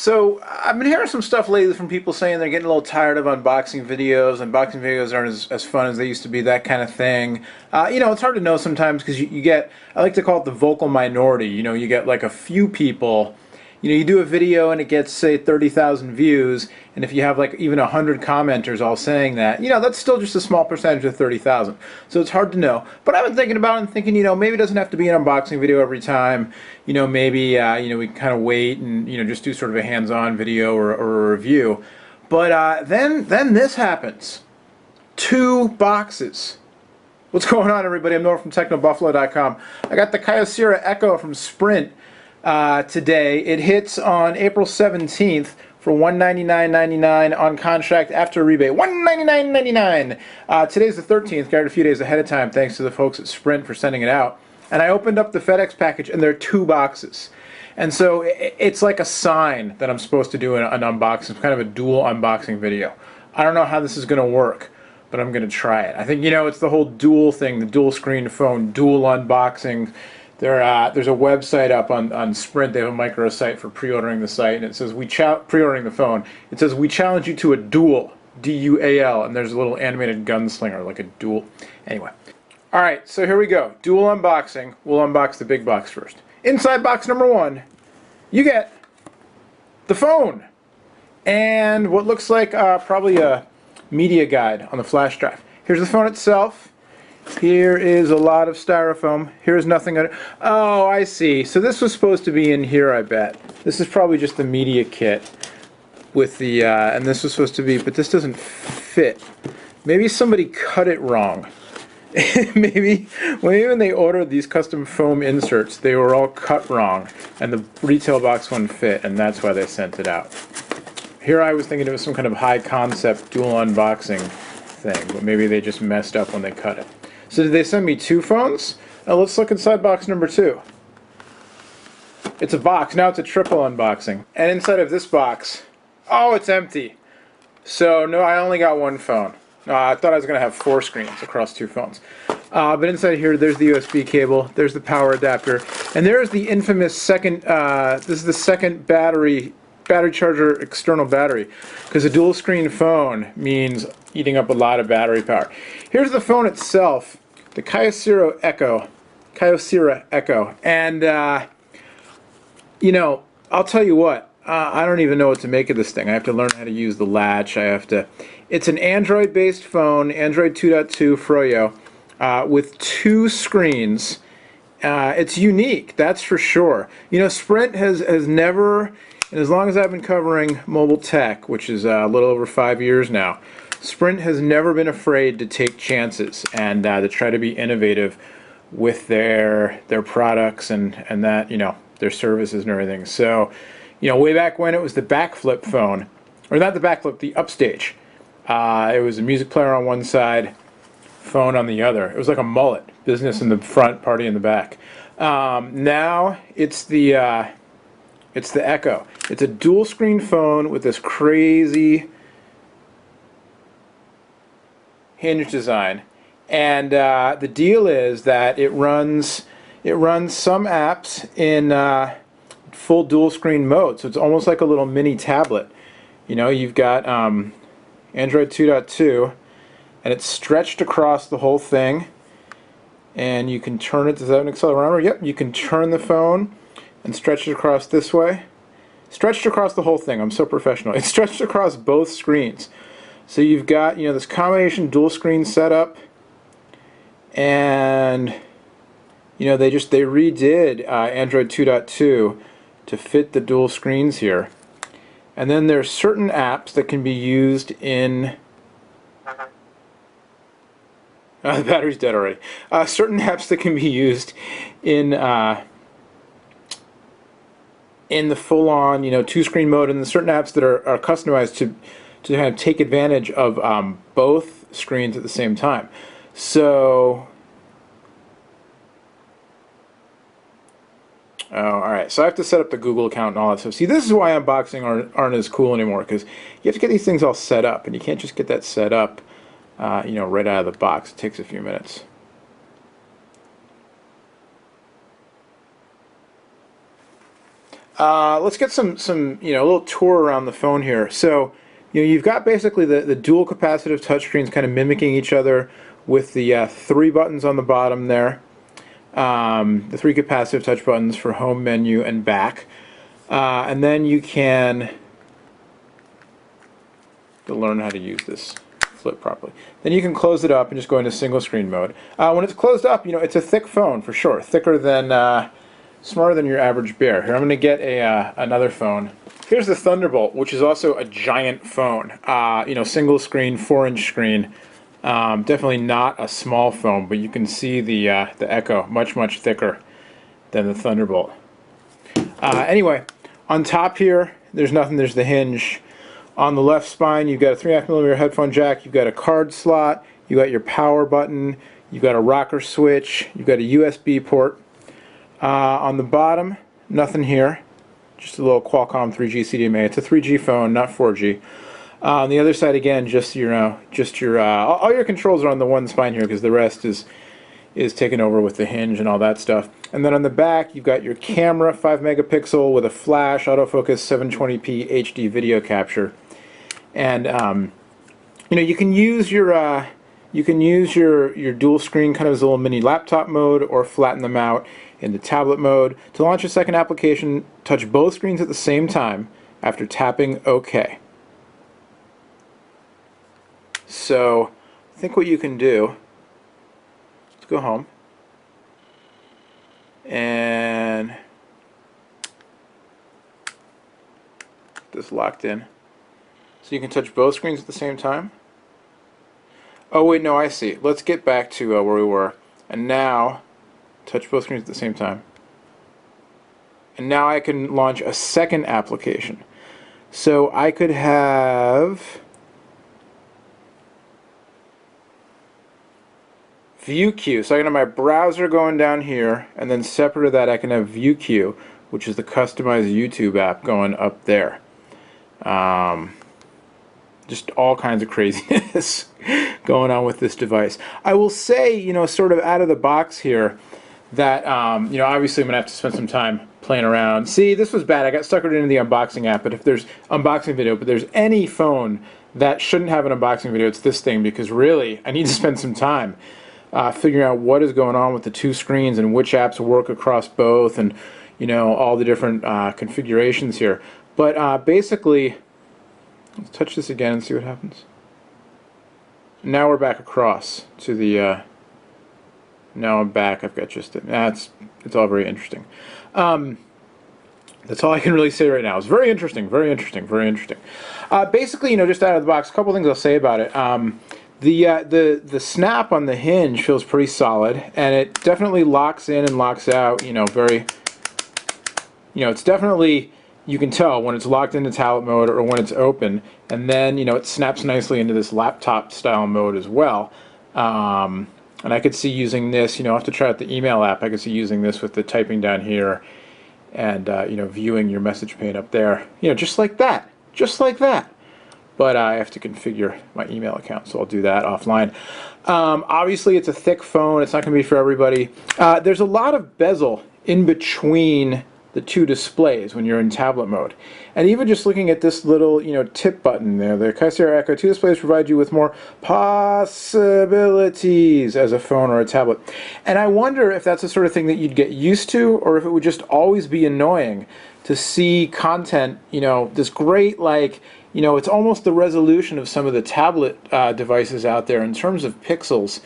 So I've been hearing some stuff lately from people saying they're getting a little tired of unboxing videos. Unboxing videos aren't as fun as they used to be, that kind of thing. It's hard to know sometimes because you get, I like to call it the vocal minority. You get like a few people. You do a video and it gets, say, 30,000 views, and if you have like even 100 commenters all saying that, that's still just a small percentage of 30,000. So it's hard to know. But I've been thinking about it and thinking, maybe it doesn't have to be an unboxing video every time. Maybe we can kind of wait and just do sort of a hands-on video or a review. But then this happens. 2 boxes. What's going on, everybody? I'm Noah from TechnoBuffalo.com. I got the Kyocera Echo from Sprint today. It hits on April 17th for $199.99 on contract after rebate. $199.99. Today's the 13th. Got it a few days ahead of time. Thanks to the folks at Sprint for sending it out. And I opened up the FedEx package, and there are 2 boxes. And so it's like a sign that I'm supposed to do an unboxing. It's kind of a dual unboxing video. I don't know how this is going to work, but I'm going to try it. I think, it's the whole dual thing, the dual screen phone, dual unboxing. There's a website up on Sprint. They have a microsite for pre-ordering the site, and it says pre-ordering the phone. It says we challenge you to a duel, D-U-A-L, and there's a little animated gunslinger, like a duel. Anyway, all right. So here we go. Dual unboxing. We'll unbox the big box first. Inside box number 1, you get the phone and what looks like probably a media guide on the flash drive. Here's the phone itself. Here is a lot of styrofoam. Here's nothing on it. Oh, I see. So this was supposed to be in here, I bet. This is probably just the media kit with the, and this was supposed to be, but this doesn't fit. Maybe somebody cut it wrong. Maybe when they ordered these custom foam inserts, they were all cut wrong, and the retail box wouldn't fit, and that's why they sent it out. Here I was thinking it was some kind of high concept dual unboxing thing, but maybe they just messed up when they cut it. So did they send me 2 phones? Now let's look inside box number 2. It's a box. Now it's a triple unboxing. And inside of this box, oh, it's empty. So no, I only got 1 phone. I thought I was going to have 4 screens across 2 phones. But inside here, there's the USB cable, there's the power adapter, and there's the infamous second, this is the second battery charger external battery, because a dual screen phone means eating up a lot of battery power. Here's the phone itself, the Kyocera Echo, and I'll tell you what, I don't even know what to make of this thing. I have to learn how to use the latch. It's an Android-based phone, Android 2.2 Froyo, with 2 screens. It's unique, that's for sure. Sprint has never, and as long as I've been covering mobile tech, which is a little over 5 years now, Sprint has never been afraid to take chances and to try to be innovative with their products and that, their services and everything. So, way back when it was the backflip phone, or not the backflip, the upstage. It was a music player on one side, phone on the other. It was like a mullet, business in the front, party in the back. Now it's the Echo. It's a dual screen phone with this crazy hinge design, and the deal is that it runs some apps in full dual screen mode, so it's almost like a little mini tablet. You've got Android 2.2, and it's stretched across the whole thing, and you can turn it. Does that have an accelerometer? Yep, you can turn the phone and stretch it across this way. Stretched across the whole thing. I'm so professional. It's stretched across both screens. So you've got, this combination dual screen setup, and they redid Android 2.2 to fit the dual screens here. And then there's certain apps that can be used in the battery's dead already. Certain apps that can be used in the full-on, 2-screen mode, and certain apps that are customized to kind of take advantage of both screens at the same time. So, alright, so I have to set up the Google account and all that stuff. See, this is why unboxing aren't as cool anymore, because you have to get these things all set up, and you can't just get that set up, right out of the box. It takes a few minutes. Let's get some a little tour around the phone here. So you've got basically the dual capacitive touchscreens kind of mimicking each other with the three buttons on the bottom there. The three capacitive touch buttons for home, menu, and back. And then you can learn how to use this flip properly. Then you can close it up and just go into single screen mode. When it's closed up, it's a thick phone for sure, thicker than, smarter than your average bear. Here, I'm going to get another phone. Here's the Thunderbolt, which is also a giant phone. Single screen, 4-inch screen. Definitely not a small phone, but you can see the Echo much thicker than the Thunderbolt. Anyway, on top here, there's nothing. There's the hinge. On the left spine, you've got a 3.5mm headphone jack, you've got a card slot, you've got your power button, you've got a rocker switch, you've got a USB port. On the bottom, nothing here, just a little Qualcomm 3G CDMA. It's a 3G phone, not 4G. On the other side, again, just your all your controls are on the one spine here because the rest is taken over with the hinge and all that stuff. And then on the back, you've got your camera, 5 megapixel with a flash, autofocus, 720p HD video capture. And you can use your dual screen kind of as a little mini laptop mode, or flatten them out in the tablet mode. To launch a second application, touch both screens at the same time after tapping OK. So I think what you can do, let's go home and this locked in. So you can touch both screens at the same time. Oh wait, no, I see. Let's get back to where we were. And now, touch both screens at the same time. And now I can launch a second application. So I could have View Queue. So I can have my browser going down here, and then separate of that I can have View Queue, which is the customized YouTube app, going up there. Just all kinds of craziness going on with this device. I will say, sort of out of the box here, that obviously I'm gonna have to spend some time playing around. See, this was bad. I got suckered into the unboxing app. But if there's unboxing video, but there's any phone that shouldn't have an unboxing video, it's this thing, because really I need to spend some time figuring out what is going on with the two screens and which apps work across both, and all the different configurations here. But basically, let's touch this again and see what happens. Now we're back across to the. Now I'm back. I've got just it's all very interesting. That's all I can really say right now. It's very interesting, very interesting, very interesting. Basically, just out of the box, a couple things I'll say about it. The snap on the hinge feels pretty solid, and it definitely locks in and locks out. Very. It's definitely. You can tell when it's locked into tablet mode or when it's open, and then it snaps nicely into this laptop style mode as well. And I could see using this. I'll have to try out the email app. I could see using this with the typing down here, and viewing your message pane up there. Just like that, just like that. But I have to configure my email account, so I'll do that offline. Obviously, it's a thick phone. It's not going to be for everybody. There's a lot of bezel in between the two displays when you're in tablet mode. And even just looking at this little, tip button there, the Kyocera Echo 2 displays provide you with more possibilities as a phone or a tablet. And I wonder if that's the sort of thing that you'd get used to, or if it would just always be annoying to see content, this great, it's almost the resolution of some of the tablet devices out there in terms of pixels.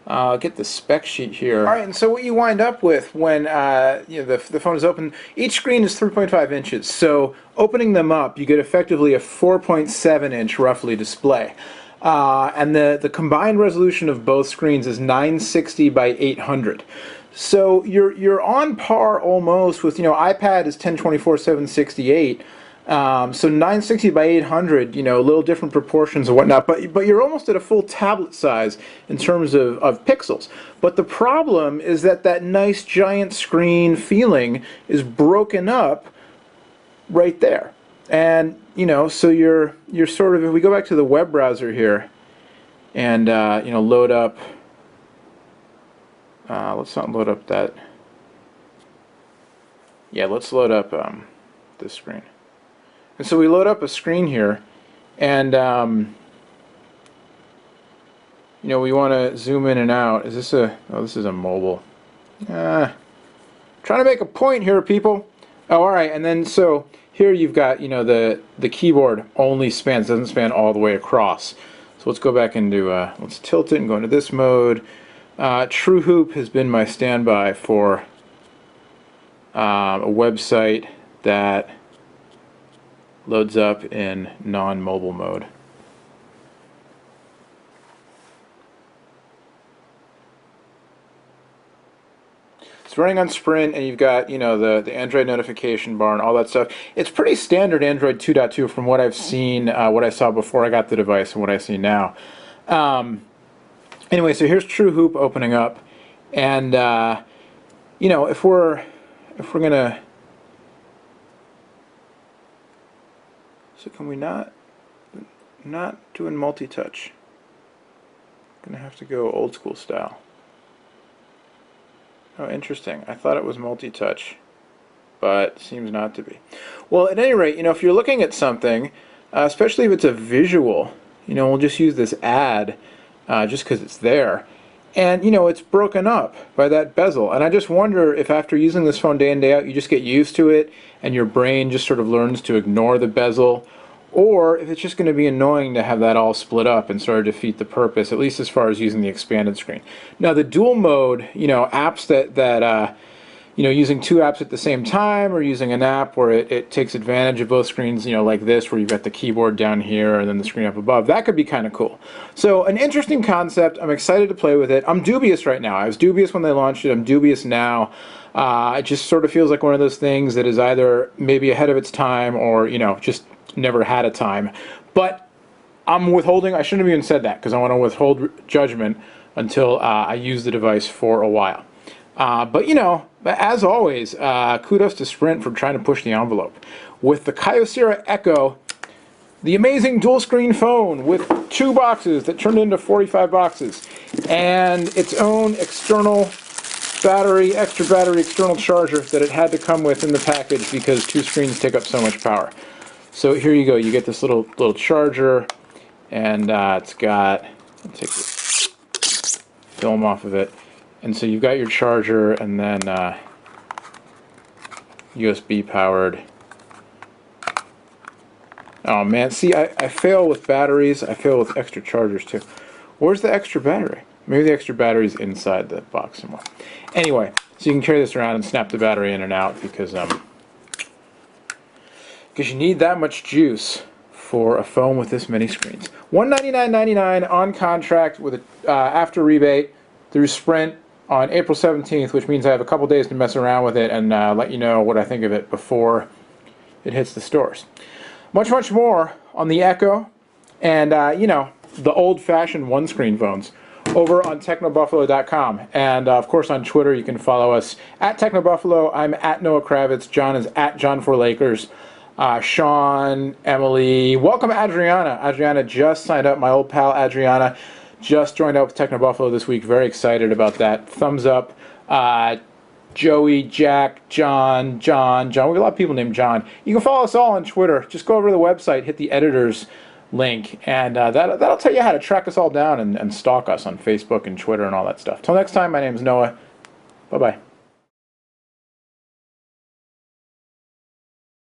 I'll get the spec sheet here. All right, and so what you wind up with when the phone is open, each screen is 3.5 inches. So opening them up, you get effectively a 4.7-inch roughly display. And the combined resolution of both screens is 960 by 800. So you're on par almost with, iPad is 1024/768. So 960 by 800, little different proportions and whatnot, but you're almost at a full tablet size in terms of pixels. But the problem is that nice giant screen feeling is broken up right there. And, so you're sort of, if we go back to the web browser here and, load up, let's not load up that, yeah, let's load up, this screen. And so we load up a screen here, and you know, we want to zoom in and out. Is this a? Oh, this is a mobile. Trying to make a point here, people. Oh, all right. And then so here you've got, you know, the keyboard only spans, doesn't span all the way across. So let's go back into let's tilt it and go into this mode. TrueHoop has been my standby for a website that loads up in non-mobile mode. It's running on Sprint, and you've got, you know, the Android notification bar and all that stuff. It's pretty standard Android 2.2 from what I've seen, what I saw before I got the device and what I see now. Anyway, so here's TrueHoop opening up, and you know, if we're gonna, so can we not doing multi-touch? Gonna have to go old school style. Oh, interesting. I thought it was multi-touch, but seems not to be. Well, at any rate, you know, if you're looking at something, especially if it's a visual, you know, we'll just use this ad just because it's there. And, you know, it's broken up by that bezel. And I just wonder if after using this phone day in, day out, you just get used to it and your brain just sort of learns to ignore the bezel, or if it's just going to be annoying to have that all split up and sort of defeat the purpose, at least as far as using the expanded screen. Now, the dual mode, you know, apps that you know, using two apps at the same time, or using an app where it takes advantage of both screens, you know, like this, where you've got the keyboard down here and then the screen up above, that could be kind of cool. So, an interesting concept. I'm excited to play with it. I'm dubious right now. I was dubious when they launched it. I'm dubious now. It just sort of feels like one of those things that is either maybe ahead of its time or, you know, just never had a time. But I'm withholding. I shouldn't have even said that because I want to withhold judgment until I use the device for a while. But, you know, as always, kudos to Sprint for trying to push the envelope. With the Kyocera Echo, the amazing dual screen phone with 2 boxes that turned into 45 boxes, and its own external battery, external charger that it had to come with in the package because 2 screens take up so much power. So here you go. You get this little charger, and it's got, I'll take the film off of it. And so you've got your charger, and then USB powered. Oh man, see, I fail with batteries. I fail with extra chargers too. Where's the extra battery? Maybe the extra battery's inside the box somewhere. Anyway, so you can carry this around and snap the battery in and out because you need that much juice for a phone with this many screens. $199.99 on contract with a after rebate through Sprint on April 17th, which means I have a couple days to mess around with it and let you know what I think of it before it hits the stores. Much more on the Echo and you know, the old-fashioned one-screen phones over on technobuffalo.com, and of course on Twitter you can follow us at technobuffalo. I'm at Noah Kravitz. John is at John4Lakers. Sean, Emily, welcome Adriana. Adriana just signed up. My old pal Adriana just joined up with Techno Buffalo this week. Very excited about that. Thumbs up. Joey, Jack, John. We got a lot of people named John. You can follow us all on Twitter. Just go over to the website, hit the editors link, and that'll tell you how to track us all down and stalk us on Facebook and Twitter and all that stuff. Till next time, my name is Noah. Bye-bye.